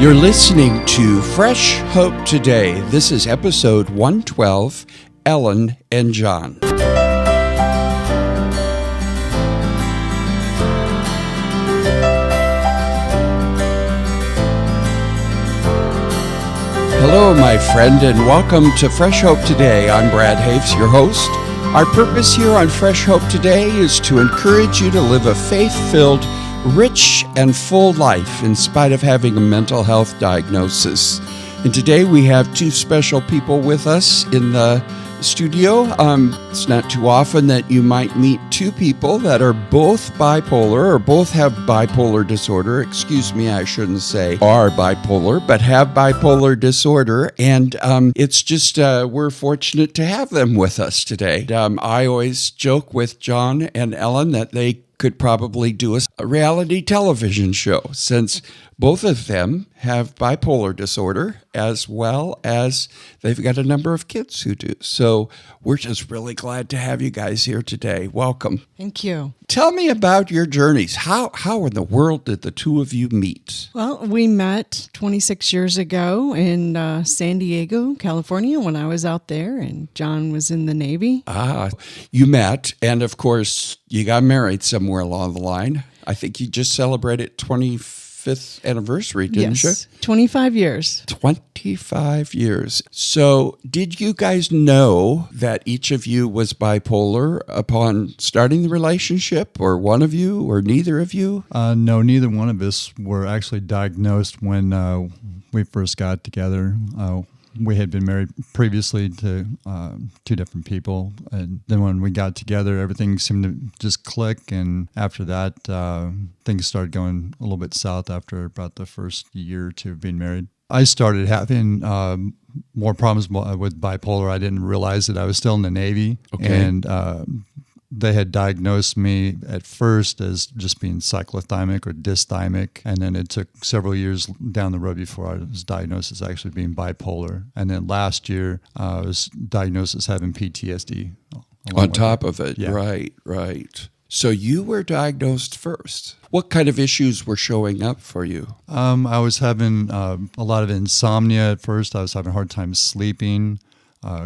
You're listening to Fresh Hope Today. This is episode 112, Ellen and John. Hello, my friend, and welcome to Fresh Hope Today. I'm Brad Hafes, your host. Our purpose here on Fresh Hope Today is to encourage you to live a faith-filled, rich and full life in spite of having a mental health diagnosis. And today we have two special people with us in the studio. It's not too often that you might meet two people that are both bipolar or both have bipolar disorder. Excuse me, I shouldn't say are bipolar, but have bipolar disorder. And it's just, we're fortunate to have them with us today. I always joke with John and Ellen that they could probably do a reality television show, since both of them have bipolar disorder, as well as they've got a number of kids who do. So we're just really glad to have you guys here today. Welcome. Thank you. Tell me about your journeys. How in the world did the two of you meet? Well, we met 26 years ago in San Diego, California, when I was out there, and John was in the Navy. You met, and of course, you got married somewhere along the line. I think you just celebrated 25th anniversary, didn't you? Yes, 25 years. 25 years. So did you guys know that each of you was bipolar upon starting the relationship, or one of you, or neither of you? No, neither one of us were actually diagnosed when we first got together. We had been married previously to two different people, and then when we got together, everything seemed to just click, and after that, things started going a little bit south after about the first year or two of being married. I started having more problems with bipolar. I didn't realize that I was still in the Navy, and they had diagnosed me at first as just being cyclothymic or dysthymic, and then it took several years down the road before I was diagnosed as actually being bipolar. And then last year, I was diagnosed as having PTSD. On top of it, yeah. Right. So you were diagnosed first. What kind of issues were showing up for you? I was having a lot of insomnia at first. I was having a hard time sleeping.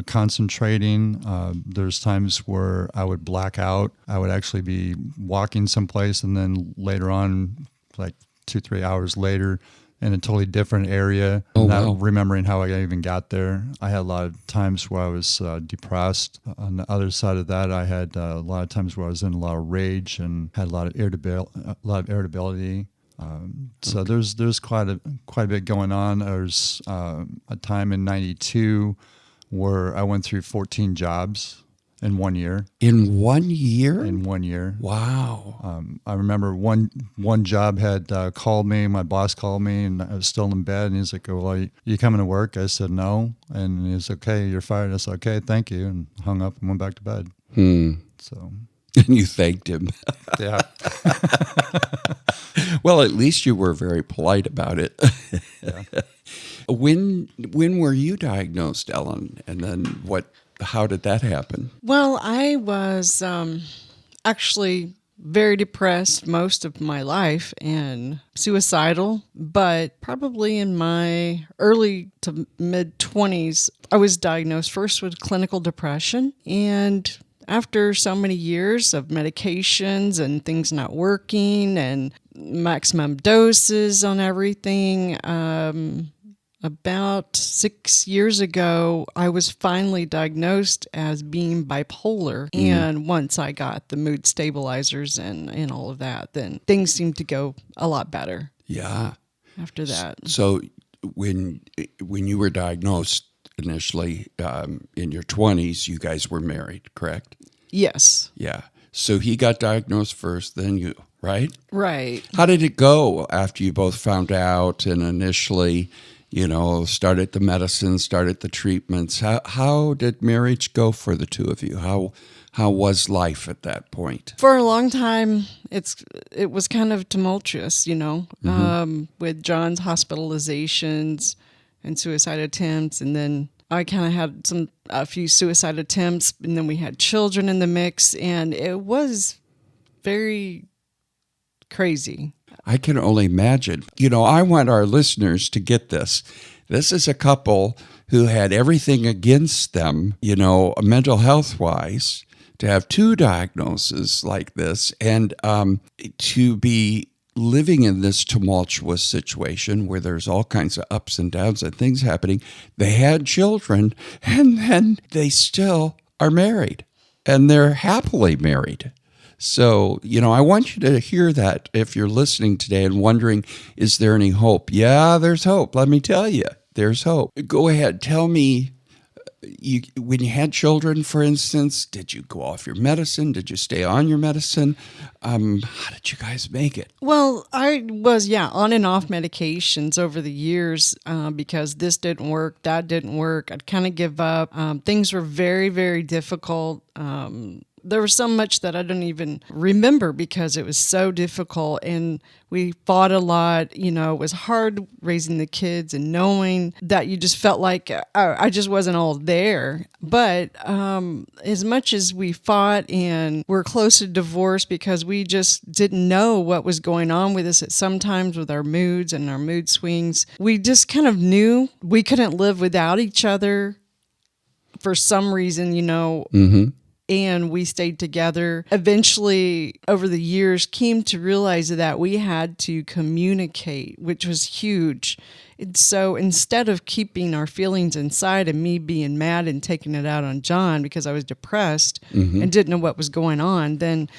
Concentrating. There's times where I would black out. I would actually be walking someplace, and then later on, like 2-3 hours later, in a totally different area, not remembering how I even got there. I had a lot of times where I was depressed. On the other side of that, I had a lot of times where I was in a lot of rage and had a lot of irritability. So there's quite a bit going on. There's a time in '92 where I went through 14 jobs in 1 year. In 1 year? In 1 year. Wow. I remember one job had called me, my boss called me, and I was still in bed, and he's like, well, are you coming to work? I said, no. And he was okay, you're fired. I said, okay, thank you, and hung up and went back to bed. So. And you thanked him. Yeah. Well, at least you were very polite about it. Yeah. When were you diagnosed, Ellen? And then how did that happen? Well, I was actually very depressed most of my life and suicidal, but probably in my early to mid-20s, I was diagnosed first with clinical depression, and after so many years of medications and things not working and maximum doses on everything, about 6 years ago, I was finally diagnosed as being bipolar. Mm-hmm. And once I got the mood stabilizers and all of that, then things seemed to go a lot better. Yeah. After that. So when you were diagnosed initially in your 20s, you guys were married, correct? Yes. Yeah. So he got diagnosed first, then you, right? Right. How did it go after you both found out and initially, started the medicine, started the treatments? How did marriage go for the two of you? How was life at that point? For a long time, it was kind of tumultuous, with John's hospitalizations and suicide attempts, and then I kind of had a few suicide attempts, and then we had children in the mix, and it was very crazy. I can only imagine. I want our listeners to get this. This is a couple who had everything against them, mental health wise, to have two diagnoses like this and to be living in this tumultuous situation where there's all kinds of ups and downs and things happening. They had children and then they still are married and they're happily married. So, I want you to hear that if you're listening today and wondering, is there any hope? Yeah, there's hope. Let me tell you, there's hope. Go ahead. Tell me, when you had children, for instance, did you go off your medicine? Did you stay on your medicine? How did you guys make it? Well, I was, on and off medications over the years because this didn't work, that didn't work. I'd kind of give up. Things were very, very difficult. There was so much that I don't even remember because it was so difficult and we fought a lot. It was hard raising the kids and knowing that you just felt like I just wasn't all there. But as much as we fought and we're close to divorce because we just didn't know what was going on with us at sometimes with our moods and our mood swings, we just kind of knew we couldn't live without each other for some reason, Mm-hmm. And we stayed together. Eventually, over the years, came to realize that we had to communicate, which was huge. And so instead of keeping our feelings inside and me being mad and taking it out on John because I was depressed and didn't know what was going on, then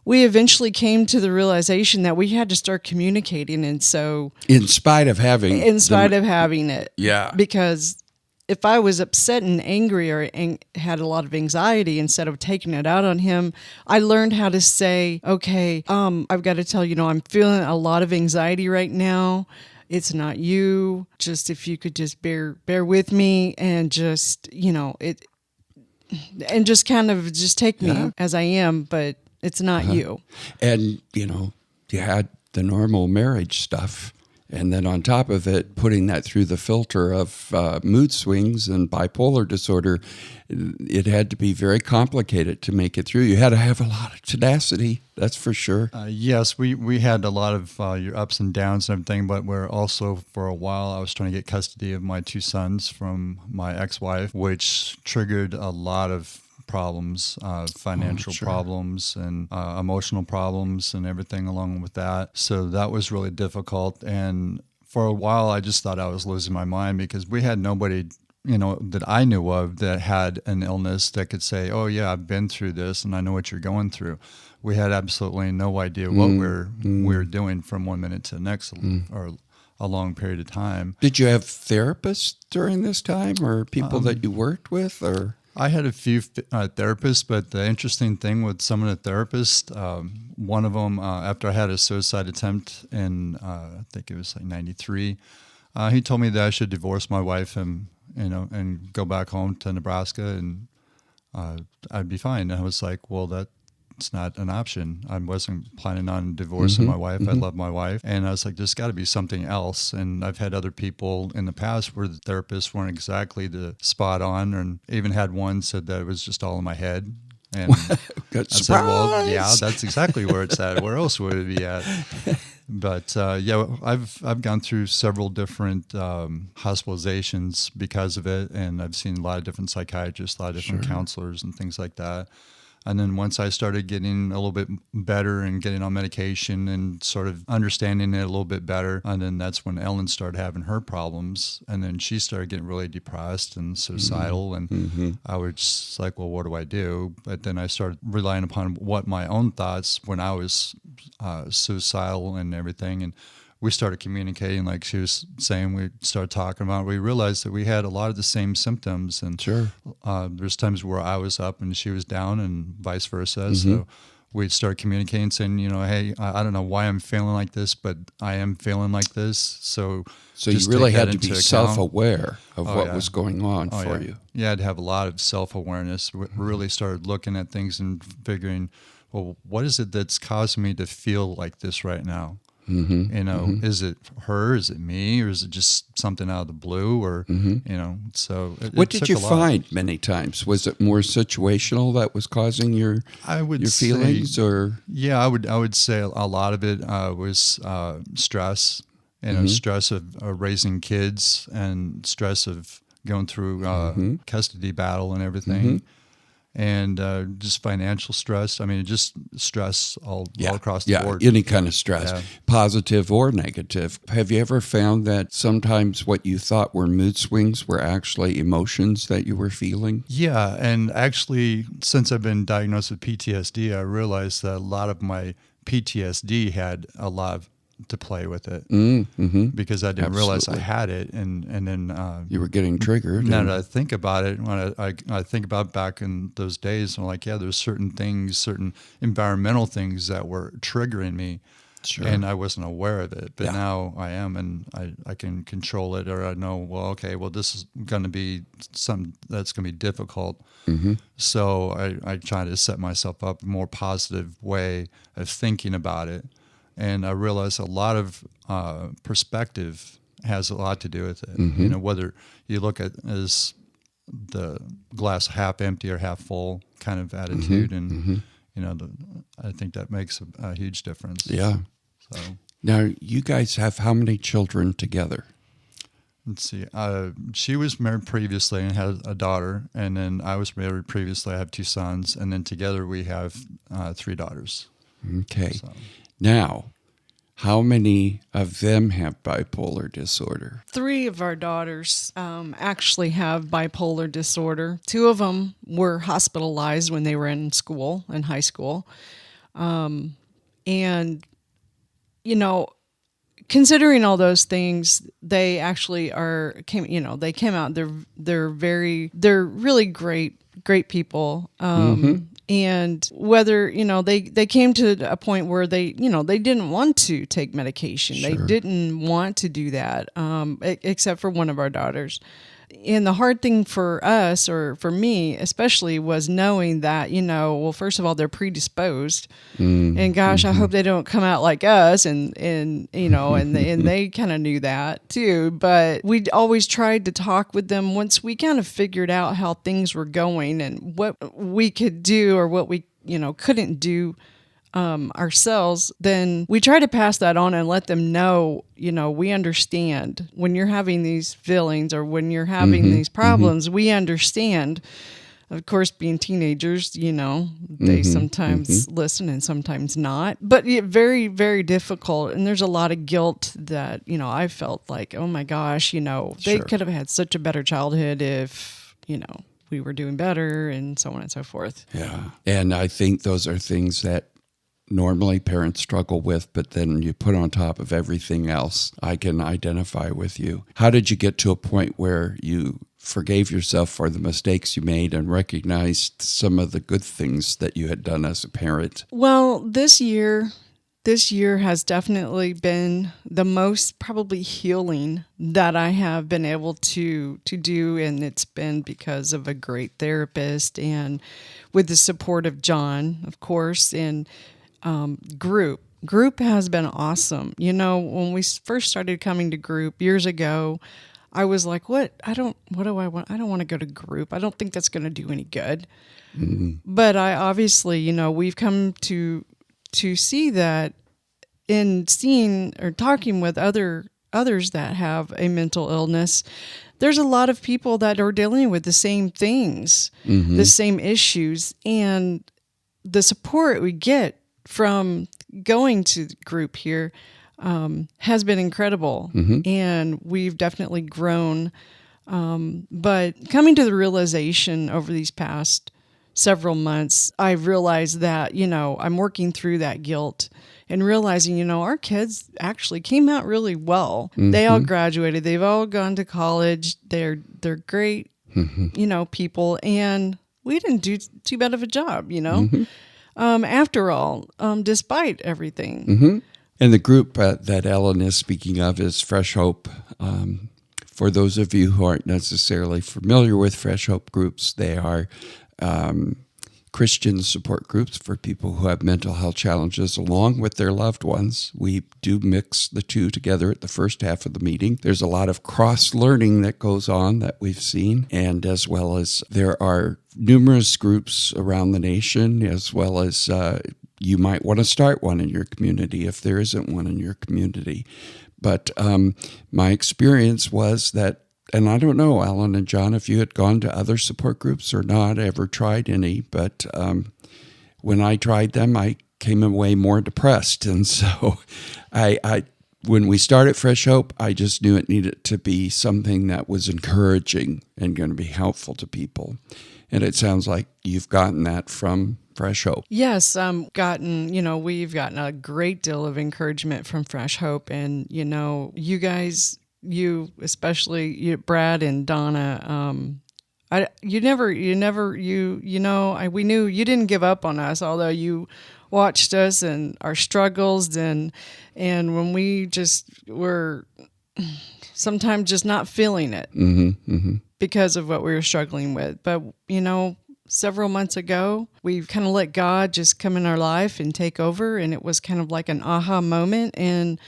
we eventually came to the realization that we had to start communicating. And so in spite of having it. Yeah. Because if I was upset and angry or had a lot of anxiety, instead of taking it out on him, I learned how to say, okay, I've got to tell you, I'm feeling a lot of anxiety right now. It's not you. Just if you could just bear with me and just, and just kind of just take me as I am, but it's not you. And, you had the normal marriage stuff. And then on top of it, putting that through the filter of mood swings and bipolar disorder, it had to be very complicated to make it through. You had to have a lot of tenacity, that's for sure. Yes, we had a lot of your ups and downs and everything, but we're also, for a while, I was trying to get custody of my two sons from my ex-wife, which triggered a lot of problems, financial problems and emotional problems and everything along with that. So that was really difficult. And for a while, I just thought I was losing my mind because we had nobody, that I knew of that had an illness that could say, oh yeah, I've been through this and I know what you're going through. We had absolutely no idea what we're doing from one minute to the next or a long period of time. Did you have therapists during this time or people that you worked with or? I had a few therapists, but the interesting thing with some of the therapists, one of them, after I had a suicide attempt in, I think it was like 93, he told me that I should divorce my wife and go back home to Nebraska and I'd be fine. And I was like, well, that's not an option. I wasn't planning on divorcing my wife. I love my wife. And I was like, there's got to be something else. And I've had other people in the past where the therapists weren't exactly the spot on, and even had one said that it was just all in my head. And Good I said, well, yeah, that's exactly where it's at. Where else would it be at? But I've gone through several different hospitalizations because of it. And I've seen a lot of different psychiatrists, a lot of different counselors and things like that. And then once I started getting a little bit better and getting on medication and sort of understanding it a little bit better, and then that's when Ellen started having her problems. And then she started getting really depressed and suicidal. And I was just like, well, what do I do? But then I started relying upon what my own thoughts when I was suicidal and everything. And we started communicating, like she was saying, we started talking about it. We realized that we had a lot of the same symptoms. And there's times where I was up and she was down and vice versa. So we started communicating, saying, hey, I don't know why I'm feeling like this, but I am feeling like this. So you really had to be self-aware of what was going on for you. Yeah, I had to have a lot of self-awareness. We really started looking at things and figuring, well, what is it that's causing me to feel like this right now? Is it her? Is it me? Or is it just something out of the blue? Or, so what did you find many times? Was it more situational that was causing your feelings? Or yeah, I would say a lot of it was stress, stress of raising kids and stress of going through custody battle and everything. And just financial stress. I mean, just stress all across the board. Any kind of stress, positive or negative. Have you ever found that sometimes what you thought were mood swings were actually emotions that you were feeling? Yeah, and actually, since I've been diagnosed with PTSD, I realized that a lot of my PTSD had a lot to play with it because I didn't realize I had it, and then you were getting triggered. Now that I think about it, when I think about back in those days, I'm like, there's certain things, certain environmental things that were triggering me, and I wasn't aware of it, but now I am, and I can control it, or I know, this is going to be something that's going to be difficult. So I try to set myself up a more positive way of thinking about it. And I realize a lot of perspective has a lot to do with it. Whether you look at it as the glass half empty or half full kind of attitude, and I think that makes a huge difference. Yeah. So now, you guys have how many children together? Let's see. She was married previously and had a daughter, and then I was married previously. I have 2 sons, and then together we have 3 daughters. Okay. So. Now, how many of them have bipolar disorder? 3 of our daughters actually have bipolar disorder. 2 of them were hospitalized when they were in high school. And, considering all those things, they actually they came out, they're really great people. And whether, they came to a point where they didn't want to take medication. Sure. They didn't want to do that, except for one of our daughters. And the hard thing for us, or for me especially, was knowing that, first of all, they're predisposed. And gosh, I hope they don't come out like us. And they kind of knew that too. But we always tried to talk with them once we kind of figured out how things were going and what we could do or what we, couldn't do ourselves. Then we try to pass that on and let them know, we understand when you're having these feelings or when you're having these problems, we understand. Of course, being teenagers, they sometimes listen and sometimes not. But very, very difficult. And there's a lot of guilt that, I felt like, oh my gosh, they could have had such a better childhood if, we were doing better and so on and so forth. Yeah. And I think those are things that normally parents struggle with, but then you put on top of everything else. I can identify with you. How did you get to a point where you forgave yourself for the mistakes you made and recognized some of the good things that you had done as a parent? Well, this year has definitely been the most probably healing that I have been able to do, and it's been because of a great therapist and with the support of John, of course, and Group has been awesome. When we first started coming to group years ago, I was like, what do I want? I don't want to go to group. I don't think that's going to do any good. But I obviously, we've come to see that in seeing or talking with others that have a mental illness, there's a lot of people that are dealing with the same things, the same issues, and the support we get from going to the group here has been incredible, and we've definitely grown. But coming to the realization over these past several months, I've realized that, I'm working through that guilt and realizing, our kids actually came out really well. They all graduated. They've all gone to college. They're great, people, and we didn't do too bad of a job, after all, despite everything. And the group that Ellen is speaking of is Fresh Hope. For those of you who aren't necessarily familiar with Fresh Hope groups, they are Christian support groups for people who have mental health challenges along with their loved ones. We do mix the two together at the first half of the meeting. There's a lot of cross-learning that goes on that we've seen, and as well as there are numerous groups around the nation, as well as you might want to start one in your community if there isn't one in your community. But my experience was that, and I don't know, Alan and John, if you had gone to other support groups or not, ever tried any, but when I tried them, I came away more depressed. And so when we started Fresh Hope, I just knew it needed to be something that was encouraging and going to be helpful to people. And it sounds like you've gotten that from Fresh Hope. Yes, we've gotten a great deal of encouragement from Fresh Hope, and you guys, especially Brad and Donna, we knew you didn't give up on us, although you watched us and our struggles, and when we just were sometimes just not feeling it because of what we were struggling with, but several months ago, we kind of let God just come in our life and take over, and it was kind of like an aha moment. And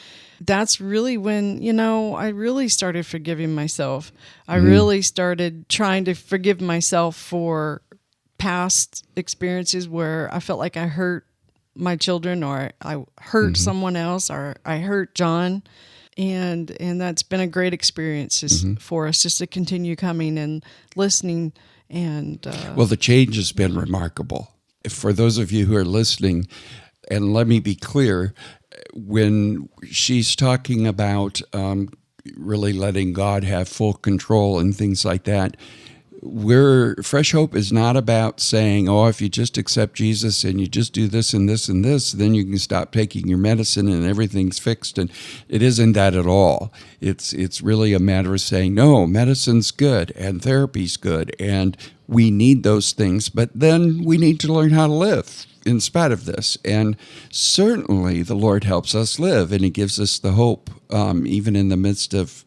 that's really when, I really started forgiving myself. I really started trying to forgive myself for past experiences where I felt like I hurt my children, or I hurt someone else, or I hurt John. And that's been a great experience for us, just to continue coming and listening. And well, the change has been remarkable. For those of you who are listening, and let me be clear, when she's talking about really letting God have full control and things like that, Fresh Hope is not about saying, oh, if you just accept Jesus and you just do this and this and this, then you can stop taking your medicine and everything's fixed. And it isn't that at all. It's really a matter of saying, no, medicine's good and therapy's good, and we need those things, but then we need to learn how to live in spite of this. And certainly the Lord helps us live, and He gives us the hope, even in the midst of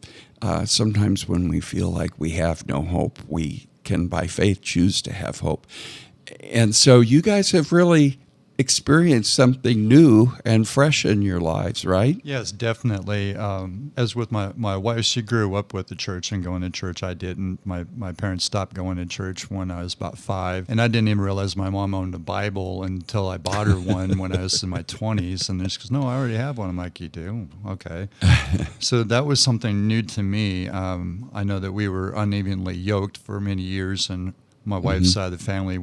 sometimes when we feel like we have no hope, we can by faith choose to have hope. And so you guys have really experienced something new and fresh in your lives, right? Yes, definitely. As with my wife, she grew up with the church and going to church. I didn't. My parents stopped going to church when I was about 5. And I didn't even realize my mom owned a Bible until I bought her one when I was in my 20s. And then she goes, no, I already have one. I'm like, you do? Okay. So that was something new to me. I know that we were unevenly yoked for many years, and my wife's side of the family,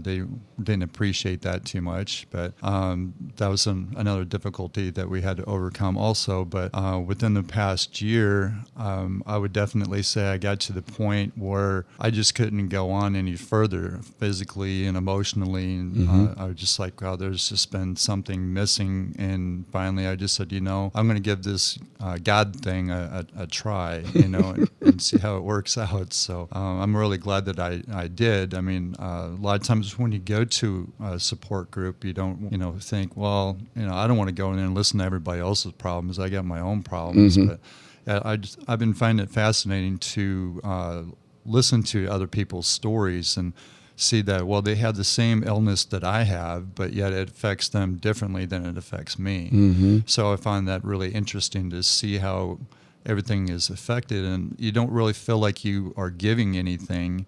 they didn't appreciate that too much, but that was another difficulty that we had to overcome also. But within the past year, I would definitely say I got to the point where I just couldn't go on any further physically and emotionally. And I was just like, wow, there's just been something missing. And finally, I just said, I'm going to give this God thing a try, and see how it works out. So I'm really glad that I did. I mean, a lot of times when you go to a support group, you don't, think, well, I don't want to go in there and listen to everybody else's problems. I got my own problems. But I've been finding it fascinating to listen to other people's stories and see that, well, they have the same illness that I have, but yet it affects them differently than it affects me. So I find that really interesting to see how everything is affected, and you don't really feel like you are giving anything.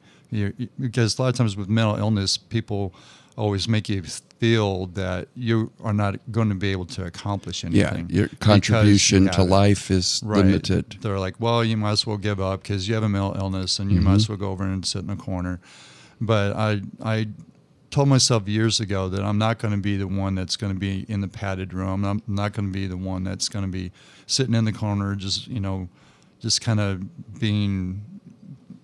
Because a lot of times with mental illness, people always make you feel that you are not going to be able to accomplish anything. Yeah, your contribution to life is limited. They're like, well, you might as well give up because you have a mental illness, and you might as well go over and sit in a corner. But I told myself years ago that I'm not going to be the one that's going to be in the padded room. I'm not going to be the one that's going to be sitting in the corner, just kind of being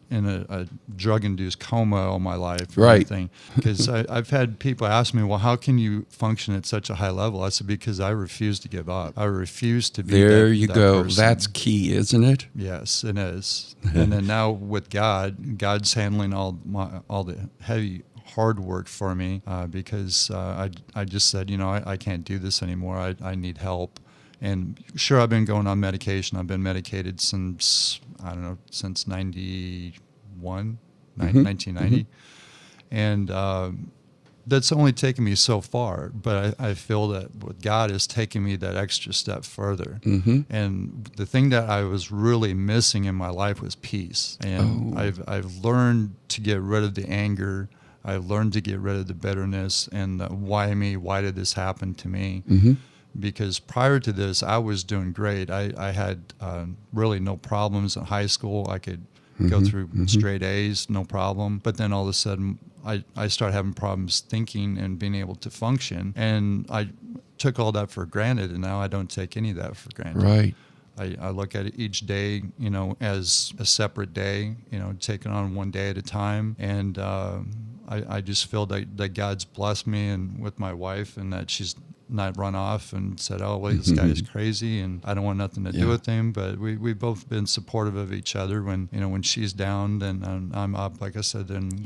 in a drug-induced coma all my life. Right. Because I've had people ask me, well, how can you function at such a high level? I said, because I refuse to give up. I refuse to be there that, you that go. person. That's key, isn't it? Yes, it is. And then now with God's handling all the heavy, hard work for me because I just said, I can't do this anymore. I need help. And sure, I've been going on medication. I've been medicated since 1990. And that's only taken me so far, but I feel that with God is taking me that extra step further. And the thing that I was really missing in my life was peace. And I've learned to get rid of the anger. I've learned to get rid of the bitterness and the why me, why did this happen to me? Because prior to this, I was doing great. I had really no problems in high school. I could go through straight A's, no problem. But then all of a sudden, I started having problems thinking and being able to function. And I took all that for granted, and now I don't take any of that for granted. Right. I look at each day, as a separate day, taking on one day at a time. And I just feel that God's blessed me and with my wife, and that she's not run off and said, oh, well, this guy is crazy and I don't want nothing to do with him. But we've both been supportive of each other. When she's down, then I'm up. Like I said, then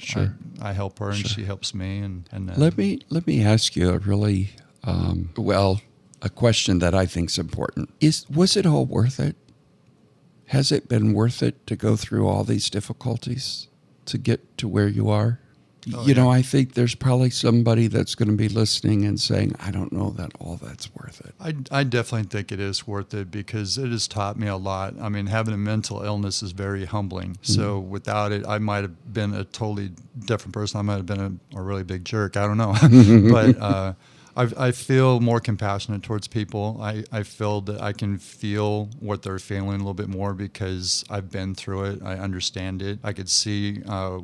I help her and she helps me. And let me ask you a really, a question that I think is important. Was it all worth it? Has it been worth it to go through all these difficulties to get to where you are? I think there's probably somebody that's going to be listening and saying, I don't know that all that's worth it. I definitely think it is worth it because it has taught me a lot. I mean, having a mental illness is very humbling. So without it, I might have been a totally different person. I might have been a really big jerk. I don't know. But I feel more compassionate towards people. I feel that I can feel what they're feeling a little bit more because I've been through it. I understand it. I could see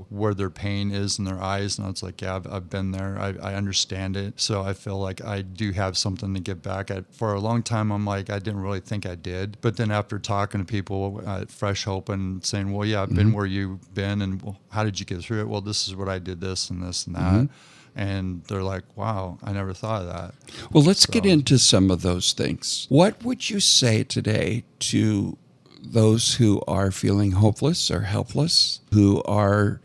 where their pain is in their eyes, and it's like, yeah, I've been there. I understand it. So I feel like I do have something to give back. For a long time, I'm like, I didn't really think I did. But then after talking to people at Fresh Hope and saying, well, yeah, I've been where you've been, and well, how did you get through it? Well, this is what I did, this and this and that. And they're like, wow, I never thought of that. Well, let's get into some of those things. What would you say today to those who are feeling hopeless or helpless, who are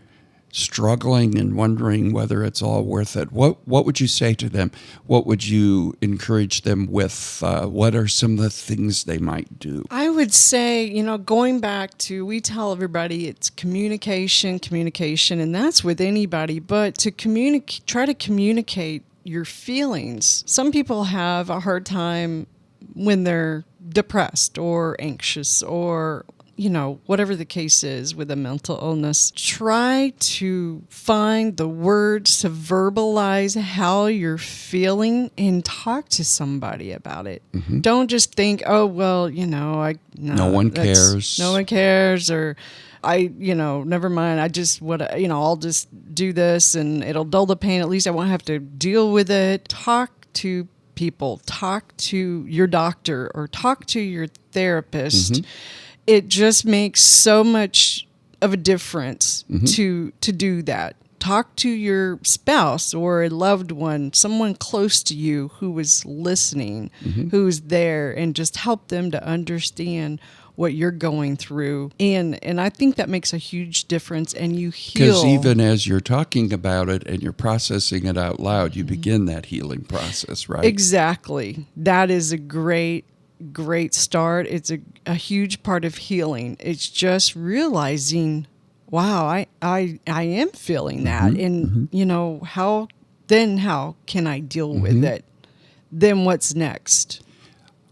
struggling and wondering whether it's all worth it? What would you say to them? What would you encourage them with? What are some of the things they might do? I would say, going back to, we tell everybody it's communication, and that's with anybody, but to try to communicate your feelings. Some people have a hard time when they're depressed or anxious or whatever the case is with a mental illness. Try to find the words to verbalize how you're feeling and talk to somebody about it. Don't just think, oh, well, no one cares. No one cares, or never mind. I'll just do this and it'll dull the pain. At least I won't have to deal with it. Talk to people. Talk to your doctor or talk to your therapist. It just makes so much of a difference to do that. Talk to your spouse or a loved one, someone close to you who is listening, who is there, and just help them to understand what you're going through. And I think that makes a huge difference, and you heal. Because even as you're talking about it and you're processing it out loud, you begin that healing process, right? Exactly. That is a great start. It's a huge part of healing. It's just realizing, wow, I am feeling that. And, how can I deal with it? Then what's next?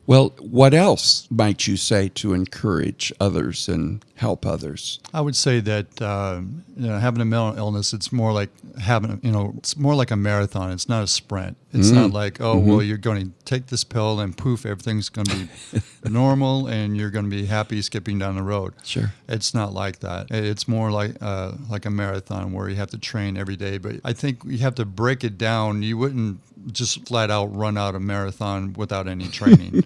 Well, what else might you say to encourage others and help others? I would say that having a mental illness, it's more like it's more like a marathon. It's not a sprint. It's not like, well, you're going to take this pill and poof, everything's going to be normal and you're going to be happy skipping down the road. Sure. It's not like that. It's more like a marathon where you have to train every day. But I think you have to break it down. You wouldn't just flat out run out a marathon without any training.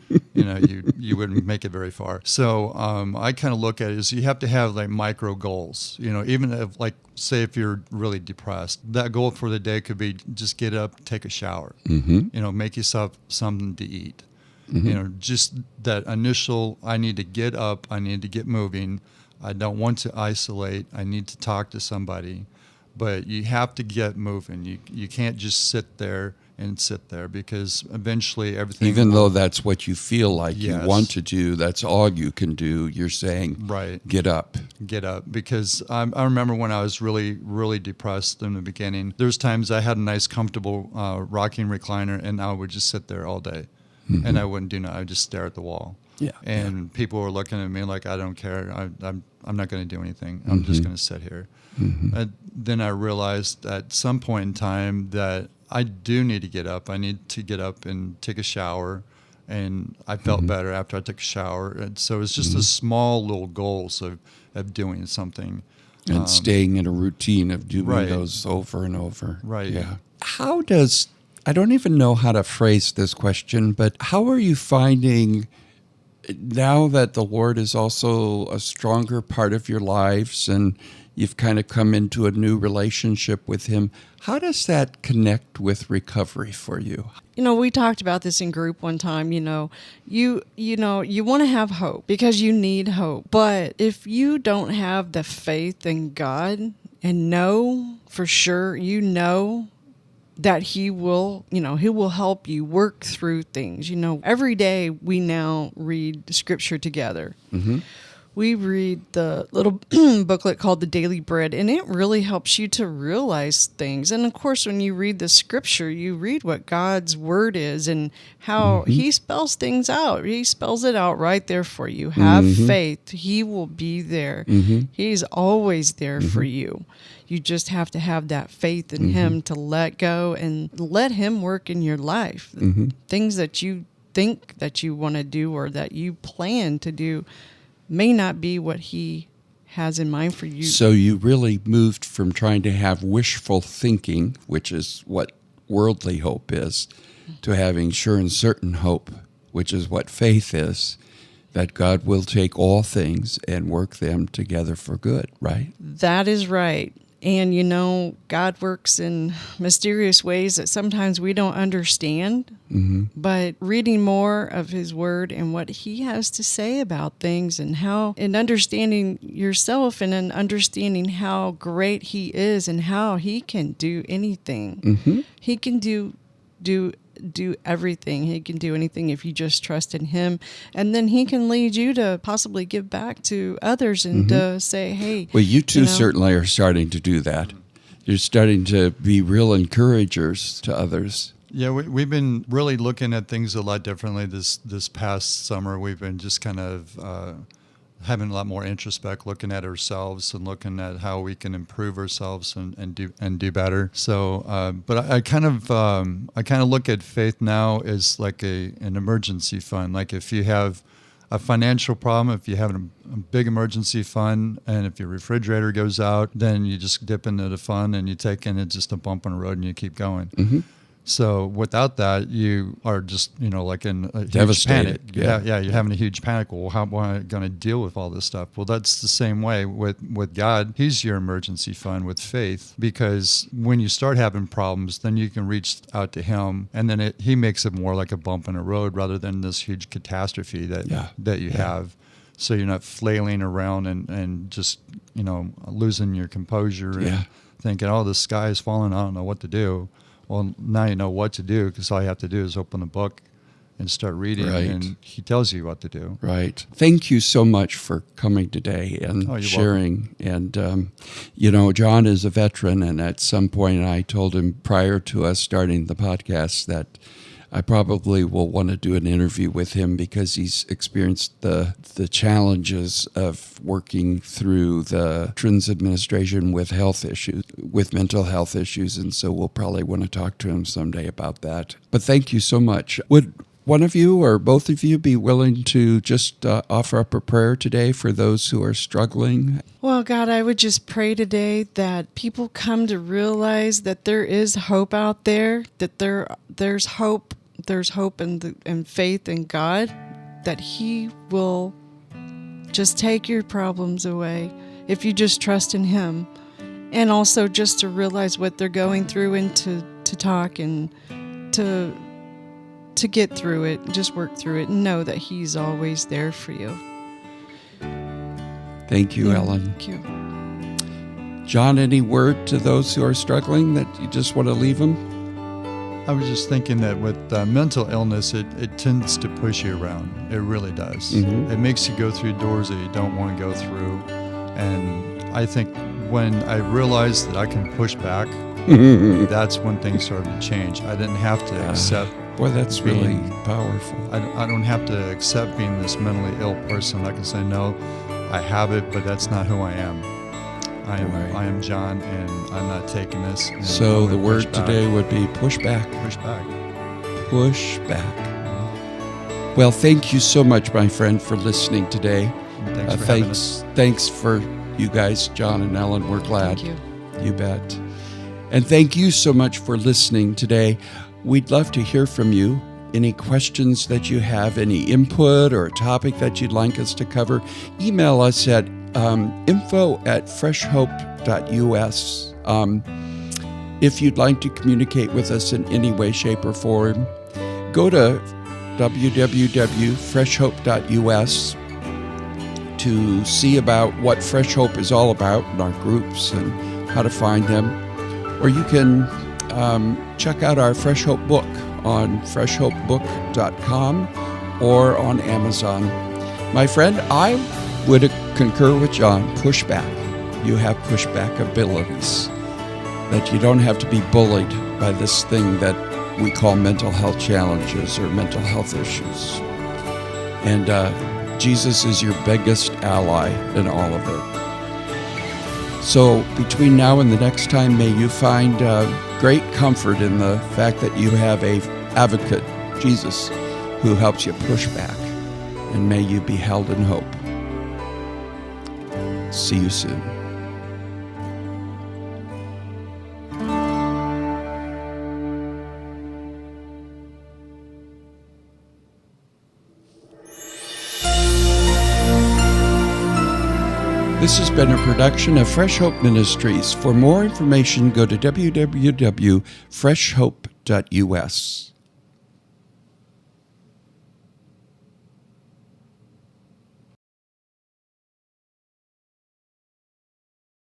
You wouldn't make it very far. So I kind of look at it as you have to have like micro goals. Even if say if you're really depressed, that goal for the day could be just get up, take a shower. Make yourself something to eat. Just that initial, I need to get up, I need to get moving. I don't want to isolate. I need to talk to somebody. But you have to get moving. You can't just sit there and sit there, because eventually everything, even though that's what you feel like Yes. you want to do, that's all you can do. You're saying, right, get up. because I remember when I was really, really depressed in the beginning, there's times I had a nice, comfortable rocking recliner, and I would just sit there all day, and I wouldn't do nothing. I would just stare at the wall. Yeah. And people were looking at me like, I don't care. I'm not going to do anything. I'm just going to sit here. And then I realized at some point in time that I do need to get up. I need to get up and take a shower. And I felt better after I took a shower. And so it's just a small little goals of doing something. And staying in a routine of doing Right. those over and over. Right. Yeah. I don't even know how to phrase this question, but how are you finding, now that the Lord is also a stronger part of your lives and you've kind of come into a new relationship with Him, how does that connect with recovery for you? We talked about this in group one time. You want to have hope because you need hope. But if you don't have the faith in God and know for sure, that He will help you work through things. Every day we now read Scripture together. We read the little booklet called The Daily Bread, and it really helps you to realize things. And of course, when you read the Scripture, you read what God's Word is and how He spells things out. He spells it out right there for you. Have faith. He will be there. He's always there for you. You just have to have that faith in Him to let go and let Him work in your life. Things that you think that you want to do or that you plan to do may not be what He has in mind for you. So you really moved from trying to have wishful thinking, which is what worldly hope is, to having sure and certain hope, which is what faith is, that God will take all things and work them together for good, right? That is right. And God works in mysterious ways that sometimes we don't understand. But reading more of His Word and what He has to say about things and understanding yourself and understanding how great He is and how He can do anything. He can do everything. He can do anything if you just trust in Him. And then He can lead you to possibly give back to others and to say, hey. Well, you two certainly are starting to do that. You're starting to be real encouragers to others. Yeah, we've been really looking at things a lot differently this past summer. We've been just kind of having a lot more introspect, looking at ourselves and looking at how we can improve ourselves and do better. So, but I kind of look at faith now as like an emergency fund. Like if you have a financial problem, if you have a big emergency fund, and if your refrigerator goes out, then you just dip into the fund and you take in it's just a bump on the road and you keep going. So without that, you are just, like in a huge panic. Yeah, you're having a huge panic. Well, how am I going to deal with all this stuff? Well, that's the same way with God. He's your emergency fund with faith, because when you start having problems, then you can reach out to Him, and then He makes it more like a bump in the road rather than this huge catastrophe that you have. So you're not flailing around and just, losing your composure and thinking, oh, the sky is falling, I don't know what to do. Well, now you know what to do, because all you have to do is open the book and start reading, and He tells you what to do. Right. Thank you so much for coming today and sharing. Welcome. And, John is a veteran, and at some point I told him prior to us starting the podcast that I probably will want to do an interview with him because he's experienced the challenges of working through the Veterans Administration with health issues, with mental health issues, and so we'll probably want to talk to him someday about that. But thank you so much. Would one of you or both of you be willing to just offer up a prayer today for those who are struggling? Well, God, I would just pray today that people come to realize that there is hope out there, that there's hope. There's hope and faith in God, that He will just take your problems away if you just trust in Him. And also just to realize what they're going through and to talk and to get through it, just work through it and know that He's always there for you. Thank you, Ellen. Thank you. John, any word to those who are struggling that you just want to leave them? I was just thinking that with mental illness, it tends to push you around. It really does. Mm-hmm. It makes you go through doors that you don't want to go through. And I think when I realized that I can push back, that's when things started to change. I didn't have to accept. Boy, that's really being powerful. I don't have to accept being this mentally ill person. I can say, no, I have it, but that's not who I am. I am John, and I'm not taking this. So the word today would be push back. Push back. Push back. Well, thank you so much, my friend, for listening today. Thanks for having us. Thanks for you guys, John and Ellen. We're glad. Thank you. You bet. And thank you so much for listening today. We'd love to hear from you. Any questions that you have, any input or a topic that you'd like us to cover, email us at info@freshhope.us. If you'd like to communicate with us in any way, shape, or form, go to www.freshhope.us to see about what Fresh Hope is all about in our groups and how to find them. Or you can check out our Fresh Hope book on freshhopebook.com or on Amazon. My friend, I would concur with John. Push back. You have pushback abilities. That you don't have to be bullied by this thing that we call mental health challenges or mental health issues. And Jesus is your biggest ally in all of it. So between now and the next time, may you find great comfort in the fact that you have an advocate, Jesus, who helps you push back. And may you be held in hope. See you soon. This has been a production of Fresh Hope Ministries. For more information, go to www.freshhope.us.